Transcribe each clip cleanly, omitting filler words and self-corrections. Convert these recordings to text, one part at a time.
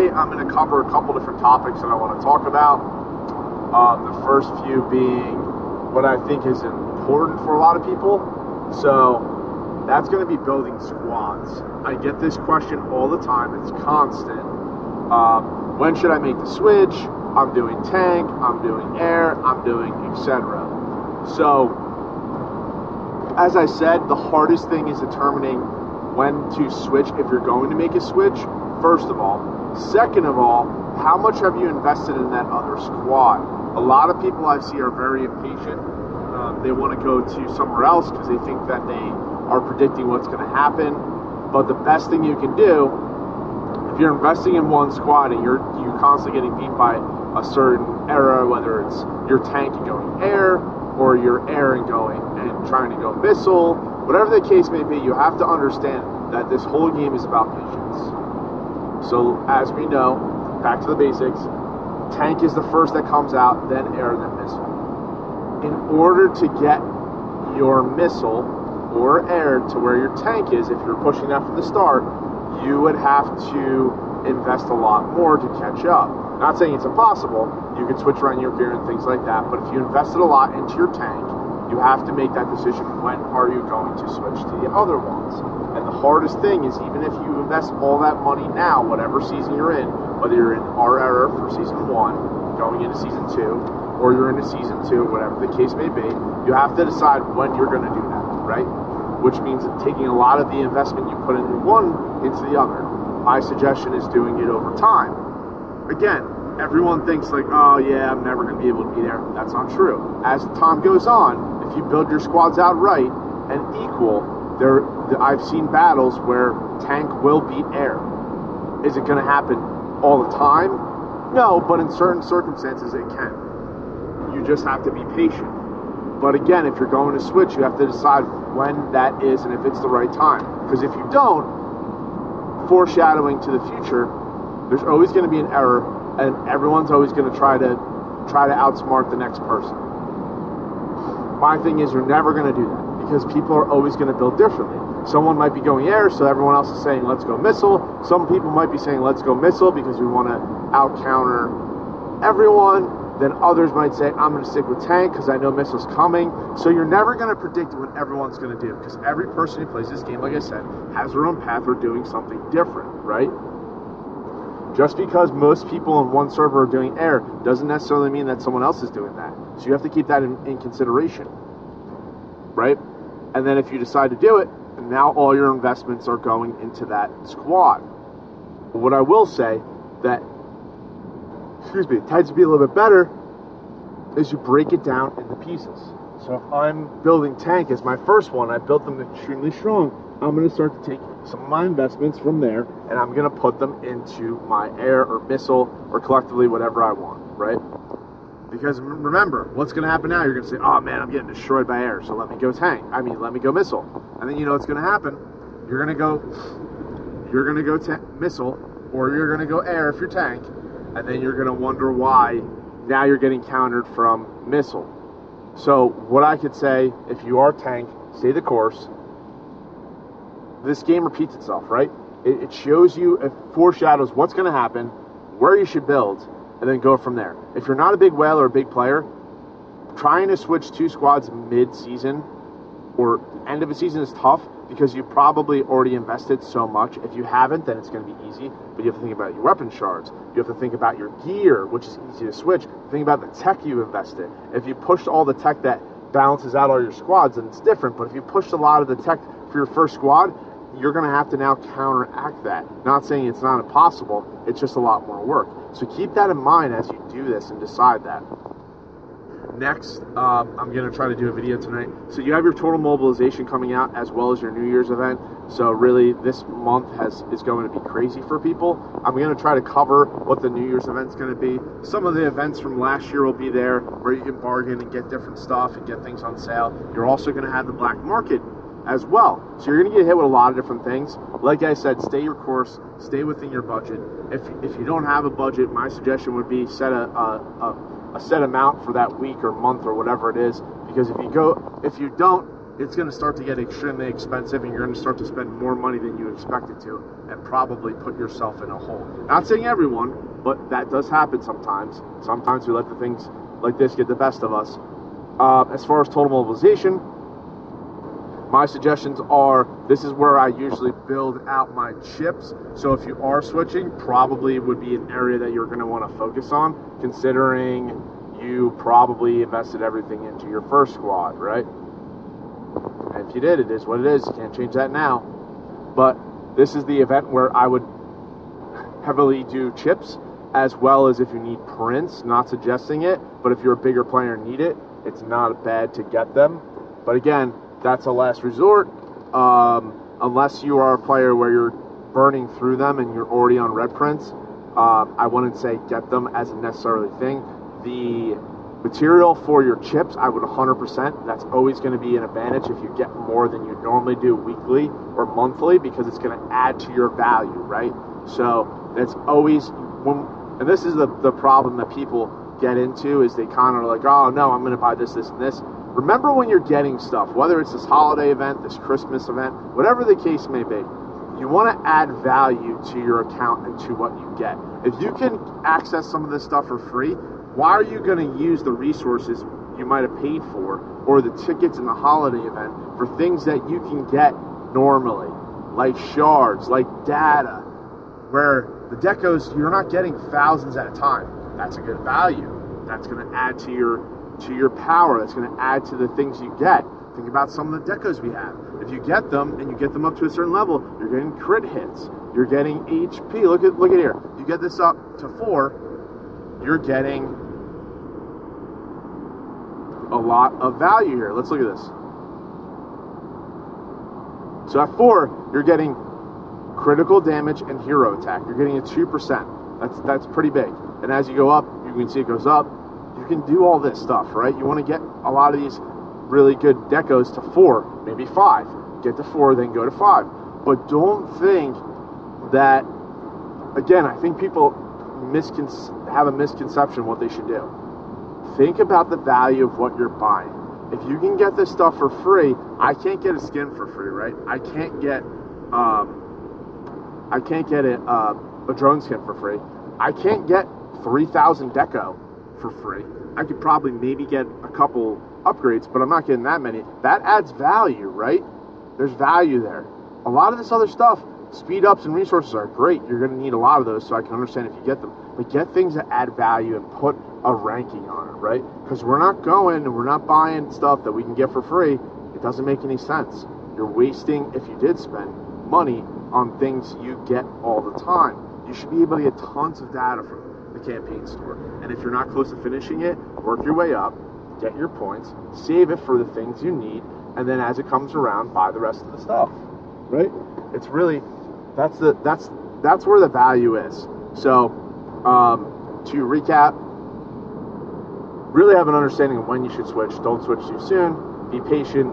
Today, I'm going to cover a couple different topics that I want to talk about. The first few being what I think is important for a lot of people. So that's going to be building squads. I get this question all the time. It's constant. When should I make the switch? I'm doing tank, I'm doing air, I'm doing etc. So, as I said, the hardest thing is determining when to switch if you're going to make a switch, first of all. Second of all, how much have you invested in that other squad? A lot of people I see are very impatient. They want to go to somewhere else because they think that they are predicting what's going to happen. But the best thing you can do, if you're investing in one squad and you're constantly getting beat by a certain era, whether it's your tank and going air, or your air and going and trying to go missile, whatever the case may be, you have to understand that this whole game is about patience. So as we know, back to the basics, tank is the first that comes out, then air, then missile. In order to get your missile or air to where your tank is, if you're pushing that from the start, you would have to invest a lot more to catch up. Not saying it's impossible, you can switch around your gear and things like that, but if you invested a lot into your tank, you have to make that decision, when are you going to switch to the other ones? And the hardest thing is, even if you invest all that money now, whatever season you're in, whether you're in our era for season 1, going into season 2, or you're into season 2, whatever the case may be, you have to decide when you're going to do that, right? Which means taking a lot of the investment you put into one into the other. My suggestion is doing it over time. Again, everyone thinks like, oh yeah, I'm never going to be able to be there. That's not true. As time goes on, if you build your squads out right and equal, I've seen battles where tank will beat air. Is it going to happen all the time? No, but in certain circumstances it can. You just have to be patient. But again, if you're going to switch, you have to decide when that is and if it's the right time. Because if you don't, foreshadowing to the future, there's always going to be an error, and everyone's always going to try to outsmart the next person. My thing is, you're never going to do that because people are always going to build differently. Someone might be going air, so everyone else is saying let's go missile. Some people might be saying let's go missile because we want to out counter everyone. Then others might say I'm going to stick with tank because I know missile's coming. So you're never going to predict what everyone's going to do because every person who plays this game, like I said, has their own path or doing something different, right? Just because most people in one server are doing air doesn't necessarily mean that someone else is doing that. So you have to keep that in consideration, right? And then if you decide to do it, now all your investments are going into that squad. What I will say that, tends to be a little bit better is you break it down into pieces. So if I'm building tank as my first one, I built them extremely strong, I'm going to start to take some of my investments from there, and I'm going to put them into my air or missile or collectively whatever I want, right? Because remember, what's going to happen now? You're going to say, oh man, I'm getting destroyed by air, so let me go let me go missile. And then you know what's going to happen? You're going to go missile, or you're going to go air if you're tank, and then you're going to wonder why now you're getting countered from missile. So what I could say, if you are tank, stay the course. This game repeats itself, right? It shows you, it foreshadows what's going to happen, where you should build, and then go from there. If you're not a big whale or a big player, trying to switch 2 squads mid-season or end of a season is tough because you probably already invested so much. If you haven't, then it's going to be easy, but you have to think about your weapon shards. You have to think about your gear, which is easy to switch. Think about the tech you invested. If you pushed all the tech that balances out all your squads, then it's different, but if you pushed a lot of the tech for your first squad, you're going to have to now counteract that. Not saying it's not impossible, it's just a lot more work. So keep that in mind as you do this and decide that. Next, I'm going to try to do a video tonight. So you have your total mobilization coming out as well as your New Year's event. So really, this month is going to be crazy for people. I'm going to try to cover what the New Year's event's going to be. Some of the events from last year will be there where you can bargain and get different stuff and get things on sale. You're also going to have the black market as well. So you're going to get hit with a lot of different things. Like I said, stay your course, stay within your budget. If you don't have a budget, my suggestion would be set a set amount for that week or month or whatever it is, because if you don't, it's going to start to get extremely expensive, and you're going to start to spend more money than you expected to, and probably put yourself in a hole. Not saying everyone, but that does happen sometimes. Sometimes we let the things like this get the best of us. As far as total mobilization, my suggestions are, this is where I usually build out my chips. So if you are switching, probably would be an area that you're going to want to focus on, considering you probably invested everything into your first squad, right? And if you did, it is what it is. You can't change that now. But this is the event where I would heavily do chips, as well as if you need prints. Not suggesting it, but if you're a bigger player and need it, it's not bad to get them. But again, that's a last resort. Unless you are a player where you're burning through them and you're already on red prints, I wouldn't say get them as a necessarily thing. The material for your chips, I would 100%. That's always going to be an advantage if you get more than you normally do weekly or monthly, because it's going to add to your value, right? So that's always, and this is the problem that people get into, is they kind of like, oh no, I'm going to buy this, this, and this. Remember, when you're getting stuff, whether it's this holiday event, this Christmas event, whatever the case may be, you want to add value to your account and to what you get. If you can access some of this stuff for free, why are you going to use the resources you might have paid for, or the tickets in the holiday event, for things that you can get normally, like shards, like data, where the decos, you're not getting thousands at a time. That's a good value. That's going to add to your power. That's going to add to the things you get. Think about some of the decos we have. If you get them and you get them up to a certain level, you're getting crit hits. You're getting HP. Look at here. You get this up to 4, you're getting a lot of value here. Let's look at this. So at 4, you're getting critical damage and hero attack. You're getting a 2%. That's pretty big. And as you go up, you can see it goes up. You can do all this stuff, right? You want to get a lot of these really good decos to 4, maybe 5. Get to 4, then go to 5. But don't think that, again, I think people have a misconception of what they should do. Think about the value of what you're buying. If you can get this stuff for free, I can't get a skin for free, right? I can't get a drone skin for free. I can't get 3,000 deco for free. I could probably maybe get a couple upgrades, but I'm not getting that many. That adds value, right? There's value there. A lot of this other stuff, speed ups and resources are great. You're going to need a lot of those, so I can understand if you get them. But get things that add value and put a ranking on it, right? Because we're not going and we're not buying stuff that we can get for free. It doesn't make any sense. You're wasting, if you did spend money on things you get all the time. You should be able to get tons of data from the campaign store. And if you're not close to finishing it, work your way up, get your points, save it for the things you need, and then as it comes around, buy the rest of the stuff, right? It's really, that's where the value is. So, to recap, really have an understanding of when you should switch. Don't switch too soon. Be patient.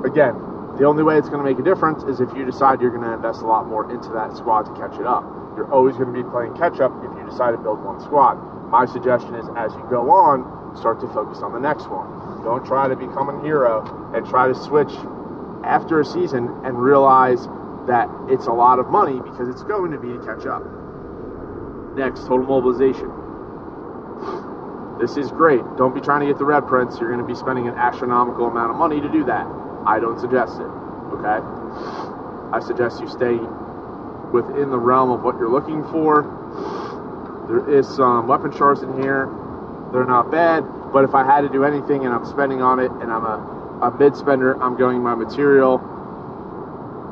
Again, the only way it's going to make a difference is if you decide you're going to invest a lot more into that squad to catch it up. You're always going to be playing catch-up if you decide to build one squad. My suggestion is, as you go on, start to focus on the next one. Don't try to become a hero and try to switch after a season and realize that it's a lot of money, because it's going to be to catch up. Next, total mobilization. This is great. Don't be trying to get the red prints. You're going to be spending an astronomical amount of money to do that. I don't suggest it, okay? I suggest you stay within the realm of what you're looking for. There is some weapon shards in here. They're not bad, but if I had to do anything and I'm spending on it and I'm a mid spender, I'm going my material,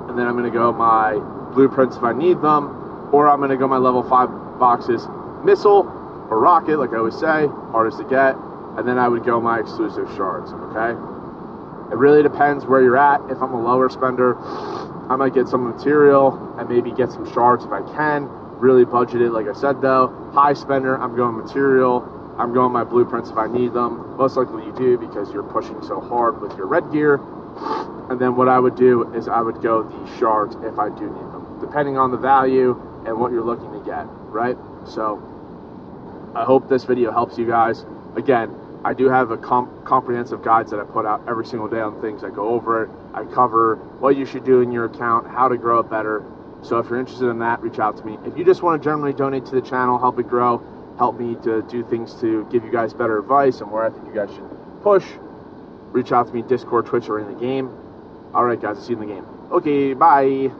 and then I'm going to go my blueprints if I need them, or I'm going to go my level 5 boxes, missile or rocket, like I always say, hardest to get, and then I would go my exclusive shards, okay? It really depends where you're at. If I'm a lower spender, I might get some material and maybe get some shards if I can. Really budget it, like I said though. High spender, I'm going material. I'm going my blueprints if I need them. Most likely you do, because you're pushing so hard with your red gear. And then what I would do is I would go the shards if I do need them, depending on the value and what you're looking to get, right? So I hope this video helps you guys. Again, I do have a comprehensive guides that I put out every single day on things. I go over it. I cover what you should do in your account, how to grow it better. So if you're interested in that, reach out to me. If you just want to generally donate to the channel, help it grow, help me to do things to give you guys better advice and where I think you guys should push, reach out to me, Discord, Twitch, or in the game. All right, guys, I'll see you in the game. Okay, bye.